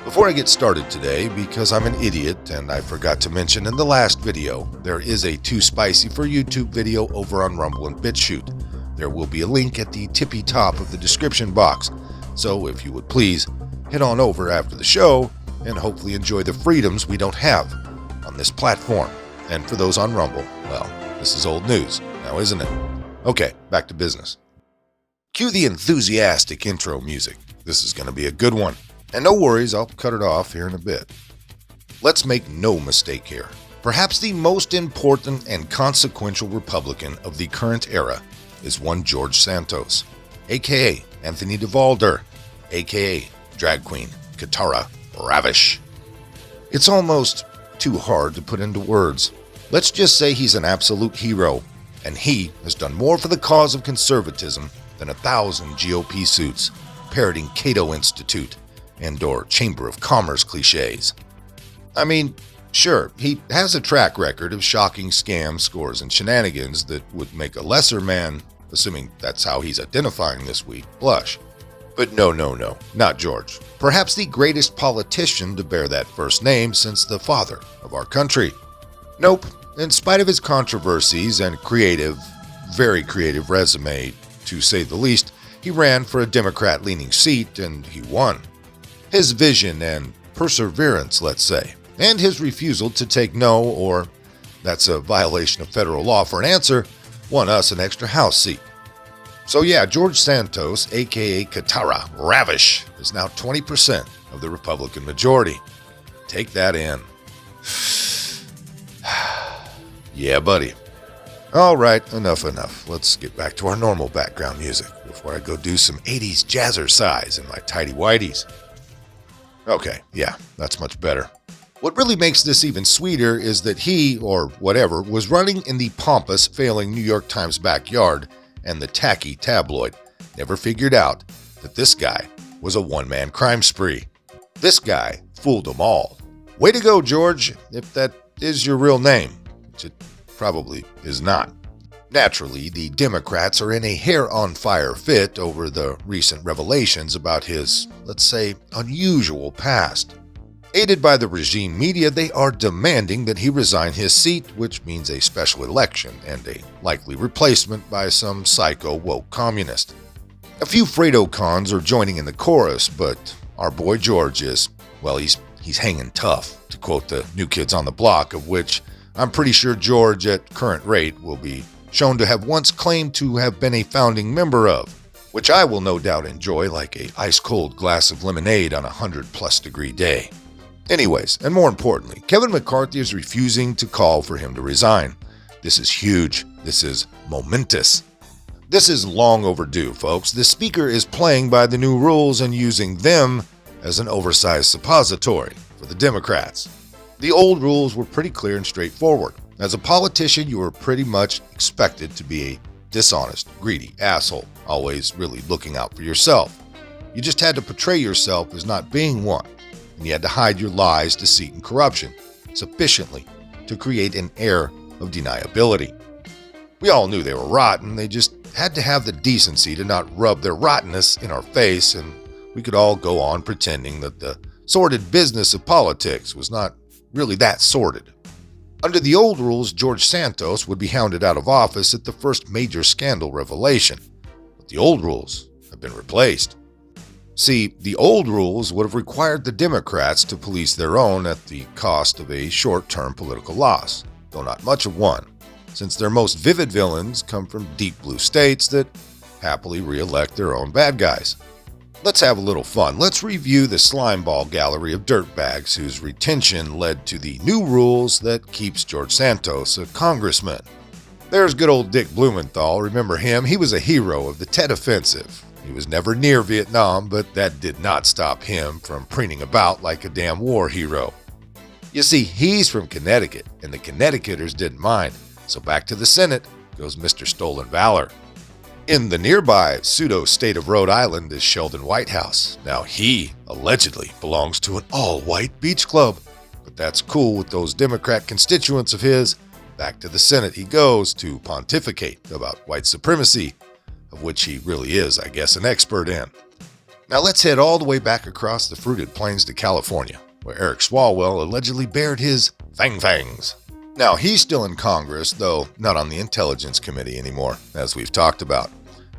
Before I get started today, because I'm an idiot and I forgot to mention in the last video, there is a Too Spicy for YouTube video over on Rumble and Bitchute. There will be a link at the tippy top of the description box, so if you would please, head on over after the show and hopefully enjoy the freedoms we don't have on this platform. And for those on Rumble, well, this is old news now, isn't it? Okay, back to business. Cue the enthusiastic intro music. This is going to be a good one. And no worries, I'll cut it off here in a bit. Let's make no mistake here. Perhaps the most important and consequential Republican of the current era is one George Santos, aka Anthony DeValder, aka drag queen Katara Ravish. It's almost too hard to put into words. Let's just say he's an absolute hero, and he has done more for the cause of conservatism than 1,000 GOP suits parroting Cato Institute and/or Chamber of Commerce cliches. I mean, sure, he has a track record of shocking scams, scores, and shenanigans that would make a lesser man, assuming that's how he's identifying this week, blush. But no, not George. Perhaps the greatest politician to bear that first name since the father of our country. Nope, in spite of his controversies and very creative resume, to say the least, he ran for a Democrat-leaning seat and he won. His vision and perseverance, let's say, and his refusal to take no, or that's a violation of federal law, for an answer, won us an extra House seat. So yeah, George Santos, aka Katara Ravish, is now 20% of the Republican majority. Take that in. Yeah, buddy. All right, enough. Let's get back to our normal background music before I go do some 80s jazzercise in my tighty-whities. Okay, yeah, that's much better. What really makes this even sweeter is that he, or whatever, was running in the pompous, failing New York Times backyard, and the tacky tabloid never figured out that this guy was a one-man crime spree. This guy fooled them all. Way to go, George, if that is your real name, which it probably is not. Naturally, the Democrats are in a hair-on-fire fit over the recent revelations about his, let's say, unusual past. Aided by the regime media, they are demanding that he resign his seat, which means a special election and a likely replacement by some psycho woke communist. A few Fredo cons are joining in the chorus, but our boy George is, well, he's hanging tough, to quote the New Kids on the Block, of which I'm pretty sure George, at current rate, will be shown to have once claimed to have been a founding member of, which I will no doubt enjoy like a ice-cold glass of lemonade on a 100+ degree day. Anyways, and more importantly, Kevin McCarthy is refusing to call for him to resign. This is huge. This is momentous. This is long overdue, folks. The speaker is playing by the new rules and using them as an oversized suppository for the Democrats. The old rules were pretty clear and straightforward. As a politician, you were pretty much expected to be a dishonest, greedy asshole, always really looking out for yourself. You just had to portray yourself as not being one, and you had to hide your lies, deceit, and corruption sufficiently to create an air of deniability. We all knew they were rotten, they just had to have the decency to not rub their rottenness in our face, and we could all go on pretending that the sordid business of politics was not really that sordid. Under the old rules, George Santos would be hounded out of office at the first major scandal revelation. But the old rules have been replaced. See, the old rules would have required the Democrats to police their own at the cost of a short-term political loss, though not much of one, since their most vivid villains come from deep blue states that happily re-elect their own bad guys. Let's have a little fun. Let's review the slimeball gallery of dirtbags whose retention led to the new rules that keeps George Santos a congressman. There's good old Dick Blumenthal. Remember him? He was a hero of the Tet Offensive. He was never near Vietnam, but that did not stop him from preening about like a damn war hero. You see, he's from Connecticut, and the Connecticuters didn't mind. So back to the Senate goes Mr. Stolen Valor. In the nearby pseudo-state of Rhode Island is Sheldon Whitehouse. Now he, allegedly, belongs to an all-white beach club. But that's cool with those Democrat constituents of his. Back to the Senate he goes to pontificate about white supremacy, of which he really is, I guess, an expert in. Now let's head all the way back across the fruited plains to California, where Eric Swalwell allegedly bared his fangs. Now he's still in Congress, though not on the Intelligence Committee anymore, as we've talked about.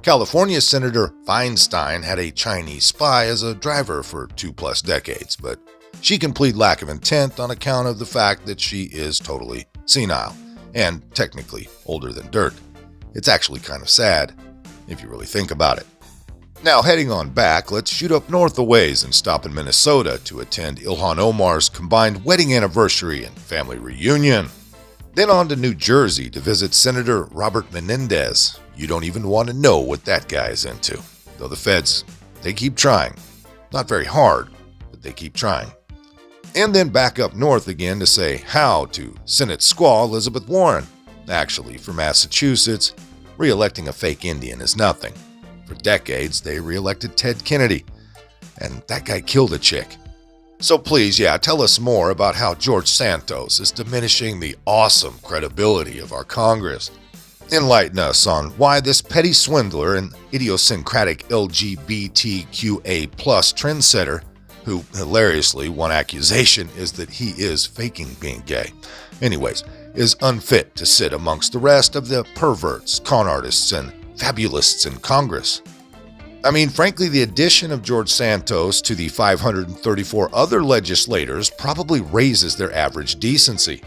California Senator Feinstein had a Chinese spy as a driver for 2+ decades, but she can plead lack of intent on account of the fact that she is totally senile, and technically older than dirt. It's actually kind of sad, if you really think about it. Now heading on back, let's shoot up north a ways and stop in Minnesota to attend Ilhan Omar's combined wedding anniversary and family reunion. Then on to New Jersey to visit Senator Robert Menendez. You don't even want to know what that guy is into. Though the feds, they keep trying. Not very hard, but they keep trying. And then back up north again to say how to Senate squaw Elizabeth Warren. Actually, for Massachusetts, re-electing a fake Indian is nothing. For decades, they re-elected Ted Kennedy, and that guy killed a chick. So please, tell us more about how George Santos is diminishing the awesome credibility of our Congress. Enlighten us on why this petty swindler and idiosyncratic LGBTQA+ trendsetter, who hilariously one accusation is that he is faking being gay, anyways, is unfit to sit amongst the rest of the perverts, con artists, and fabulists in Congress. I mean, frankly, the addition of George Santos to the 534 other legislators probably raises their average decency.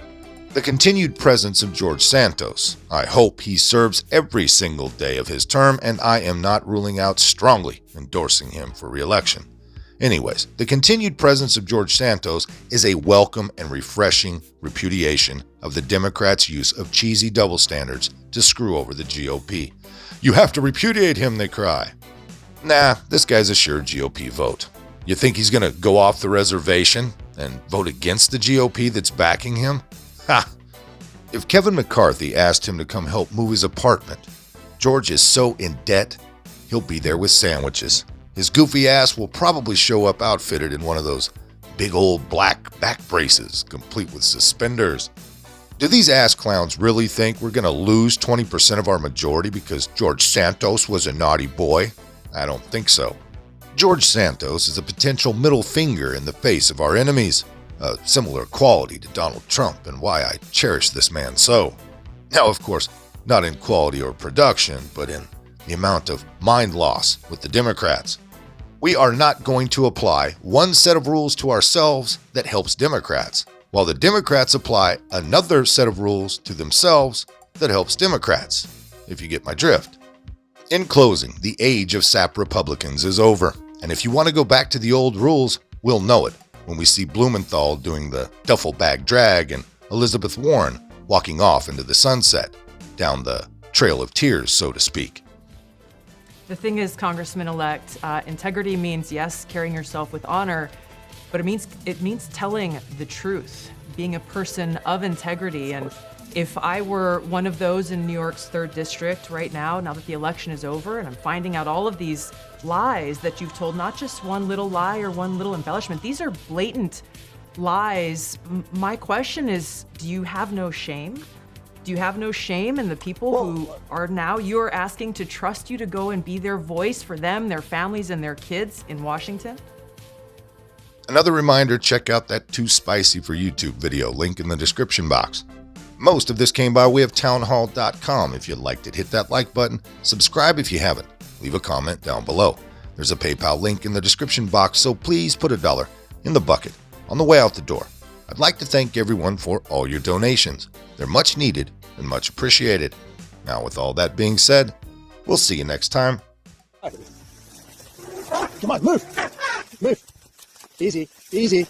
The continued presence of George Santos, I hope he serves every single day of his term, and I am not ruling out strongly endorsing him for re-election. Anyways, the continued presence of George Santos is a welcome and refreshing repudiation of the Democrats' use of cheesy double standards to screw over the GOP. You have to repudiate him, they cry. Nah, this guy's a sure GOP vote. You think he's going to go off the reservation and vote against the GOP that's backing him? Ha! If Kevin McCarthy asked him to come help move his apartment, George is so in debt, he'll be there with sandwiches. His goofy ass will probably show up outfitted in one of those big old black back braces, complete with suspenders. Do these ass clowns really think we're going to lose 20% of our majority because George Santos was a naughty boy? I don't think so. George Santos is a potential middle finger in the face of our enemies, a similar quality to Donald Trump and why I cherish this man so. Now, of course, not in quality or production, but in the amount of mind loss with the Democrats. We are not going to apply one set of rules to ourselves that helps Democrats, while the Democrats apply another set of rules to themselves that helps Democrats, if you get my drift. In closing, the age of sap Republicans is over, and if you want to go back to the old rules, we'll know it when we see Blumenthal doing the duffel bag drag and Elizabeth Warren walking off into the sunset, down the trail of tears, so to speak. The thing is, Congressman-elect, integrity means, yes, carrying yourself with honor, but it means telling the truth, being a person of integrity. And if I were one of those in New York's 3rd District right now that the election is over, and I'm finding out all of these lies that you've told, not just one little lie or one little embellishment, these are blatant lies. My question is, do you have no shame? Do you have no shame in the people who are now, you're asking to trust you to go and be their voice for them, their families, and their kids in Washington? Another reminder, check out that Too Spicy for YouTube video, link in the description box. Most of this came by way of townhall.com. If you liked it, hit that like button. Subscribe if you haven't. Leave a comment down below. There's a PayPal link in the description box, so please put $1 in the bucket on the way out the door. I'd like to thank everyone for all your donations. They're much needed and much appreciated. Now, with all that being said, we'll see you next time. Come on, move. Move. Easy, easy.